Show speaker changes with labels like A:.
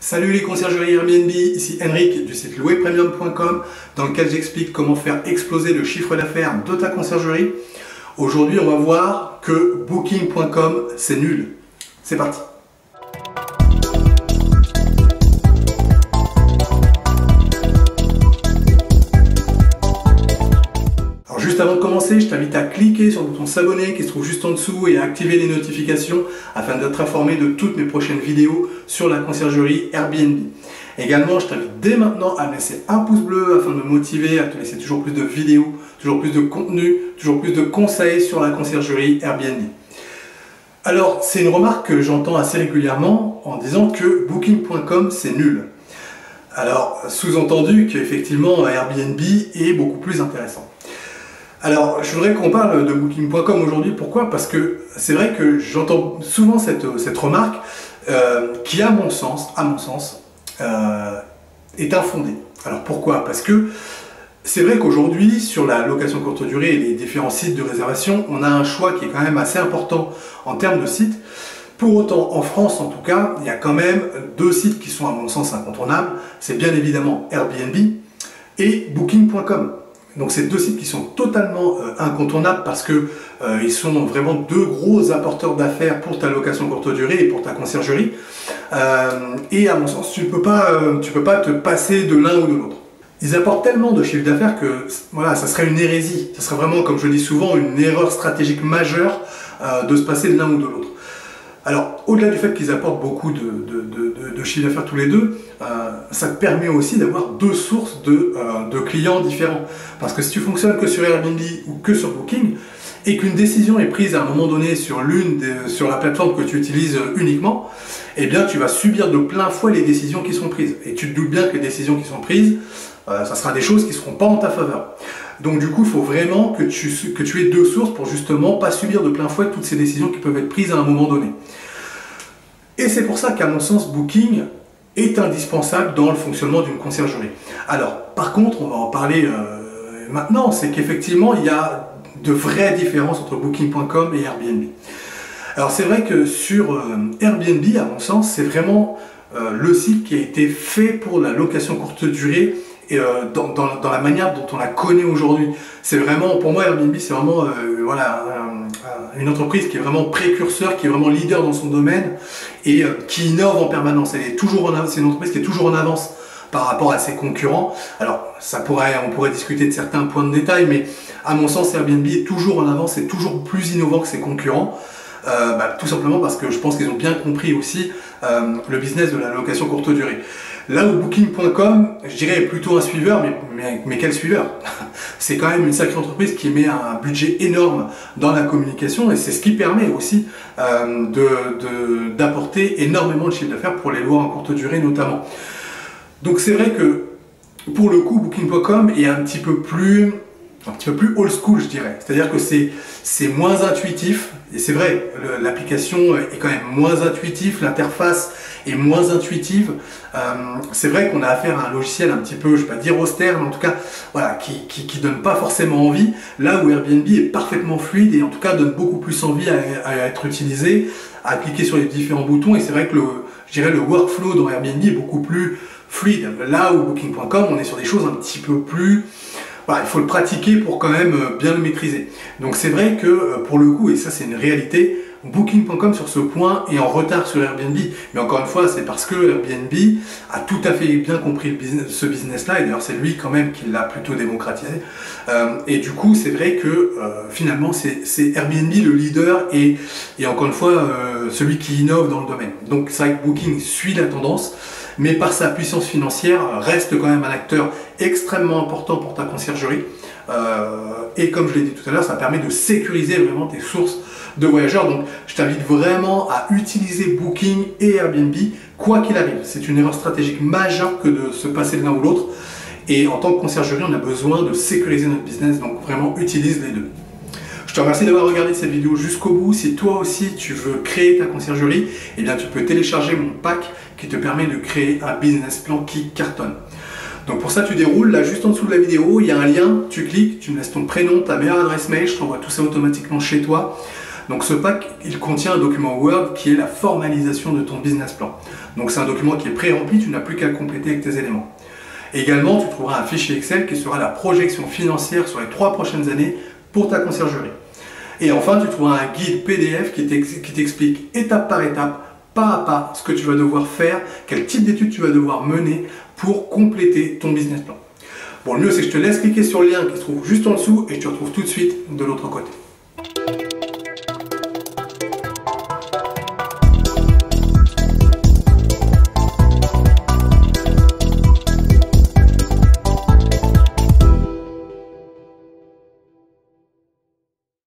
A: Salut les conciergeries Airbnb, ici Henrik du site louerpremium.com dans lequel j'explique comment faire exploser le chiffre d'affaires de ta conciergerie. Aujourd'hui, on va voir que Booking.com c'est nul. C'est parti. Alors juste avant de commencer, je t'invite à cliquer sur le bouton s'abonner qui se trouve juste en dessous et à activer les notifications afin d'être informé de toutes mes prochaines vidéos sur la conciergerie Airbnb. Également, je t'invite dès maintenant à me laisser un pouce bleu afin de me motiver à te laisser toujours plus de vidéos, toujours plus de contenu, toujours plus de conseils sur la conciergerie Airbnb. Alors, c'est une remarque que j'entends assez régulièrement en disant que Booking.com c'est nul. Alors, sous-entendu qu'effectivement Airbnb est beaucoup plus intéressant. Alors, je voudrais qu'on parle de Booking.com aujourd'hui. Pourquoi? Parce que c'est vrai que j'entends souvent cette remarque qui, à mon sens, est infondée. Alors pourquoi? Parce que c'est vrai qu'aujourd'hui, sur la location courte durée et les différents sites de réservation, on a un choix qui est quand même assez important en termes de sites. Pour autant, en France en tout cas, il y a quand même deux sites qui sont à mon sens incontournables. C'est bien évidemment Airbnb et Booking.com. Donc c'est deux sites qui sont totalement incontournables parce que ils sont vraiment deux gros apporteurs d'affaires pour ta location courte durée et pour ta conciergerie. Et à mon sens, tu peux pas te passer de l'un ou de l'autre. Ils apportent tellement de chiffre d'affaires que voilà, ça serait une hérésie. Ça serait vraiment, comme je dis souvent, une erreur stratégique majeure de se passer de l'un ou de l'autre. Alors, au-delà du fait qu'ils apportent beaucoup de chiffre d'affaires tous les deux, ça te permet aussi d'avoir deux sources de clients différents. Parce que si tu fonctionnes que sur Airbnb ou que sur Booking, et qu'une décision est prise à un moment donné sur la plateforme que tu utilises uniquement, eh bien tu vas subir de plein fouet les décisions qui sont prises. Et tu te doutes bien que les décisions qui sont prises, ça sera des choses qui ne seront pas en ta faveur. Donc du coup, il faut vraiment que tu aies deux sources pour justement pas subir de plein fouet toutes ces décisions qui peuvent être prises à un moment donné. Et c'est pour ça qu'à mon sens, Booking est indispensable dans le fonctionnement d'une conciergerie. Alors, par contre, on va en parler maintenant, c'est qu'effectivement, il y a de vraies différences entre Booking.com et Airbnb. Alors c'est vrai que sur Airbnb, à mon sens, c'est vraiment le site qui a été fait pour la location courte durée et dans la manière dont on la connaît aujourd'hui. C'est vraiment, pour moi, Airbnb, c'est vraiment une entreprise qui est vraiment précurseur, qui est vraiment leader dans son domaine et qui innove en permanence. C'est une entreprise qui est toujours en avance par rapport à ses concurrents. Alors, on pourrait discuter de certains points de détail, mais à mon sens, Airbnb est toujours en avance et toujours plus innovant que ses concurrents. Tout simplement parce que je pense qu'ils ont bien compris aussi le business de la location courte durée. Là où Booking.com, je dirais, est plutôt un suiveur, mais quel suiveur? C'est quand même une sacrée entreprise qui met un budget énorme dans la communication et c'est ce qui permet aussi d'apporter énormément de chiffre d'affaires pour les lois en courte durée notamment. Donc c'est vrai que pour le coup, Booking.com est un petit peu plus old school, je dirais. C'est-à-dire que c'est moins intuitif. Et c'est vrai, l'application est quand même moins intuitive, l'interface est moins intuitive. C'est vrai qu'on a affaire à un logiciel un petit peu, je ne vais pas dire austère, mais en tout cas, voilà, qui donne pas forcément envie. Là où Airbnb est parfaitement fluide et en tout cas donne beaucoup plus envie à être utilisé, à cliquer sur les différents boutons. Et c'est vrai que je dirais le workflow dans Airbnb est beaucoup plus fluide. Là où Booking.com, on est sur des choses un petit peu plus... Voilà, il faut le pratiquer pour quand même bien le maîtriser. Donc c'est vrai que pour le coup, et ça c'est une réalité, Booking.com sur ce point est en retard sur Airbnb. Mais encore une fois, c'est parce que Airbnb a tout à fait bien compris ce business-là, et d'ailleurs c'est lui quand même qui l'a plutôt démocratisé. Et du coup, c'est vrai que finalement, c'est Airbnb le leader et encore une fois, celui qui innove dans le domaine. Donc c'est vrai que Booking suit la tendance, mais par sa puissance financière, reste quand même un acteur extrêmement important pour ta conciergerie. Et comme je l'ai dit tout à l'heure, ça permet de sécuriser vraiment tes sources de voyageurs. Donc je t'invite vraiment à utiliser Booking et Airbnb, quoi qu'il arrive. C'est une erreur stratégique majeure que de se passer de l'un ou l'autre. Et en tant que conciergerie, on a besoin de sécuriser notre business, donc vraiment utilise les deux. Je te remercie d'avoir regardé cette vidéo jusqu'au bout. Si toi aussi tu veux créer ta conciergerie, eh bien tu peux télécharger mon pack qui te permet de créer un business plan qui cartonne. Donc pour ça, tu déroules, là juste en dessous de la vidéo, il y a un lien, tu cliques, tu me laisses ton prénom, ta meilleure adresse mail, je t'envoie tout ça automatiquement chez toi. Donc ce pack, il contient un document Word qui est la formalisation de ton business plan. Donc c'est un document qui est pré-rempli, tu n'as plus qu'à le compléter avec tes éléments. Également, tu trouveras un fichier Excel qui sera la projection financière sur les 3 prochaines années pour ta conciergerie. Et enfin, tu trouveras un guide PDF qui t'explique étape par étape, pas à pas, ce que tu vas devoir faire, quel type d'études tu vas devoir mener pour compléter ton business plan. Bon, le mieux, c'est que je te laisse cliquer sur le lien qui se trouve juste en dessous et je te retrouve tout de suite de l'autre côté.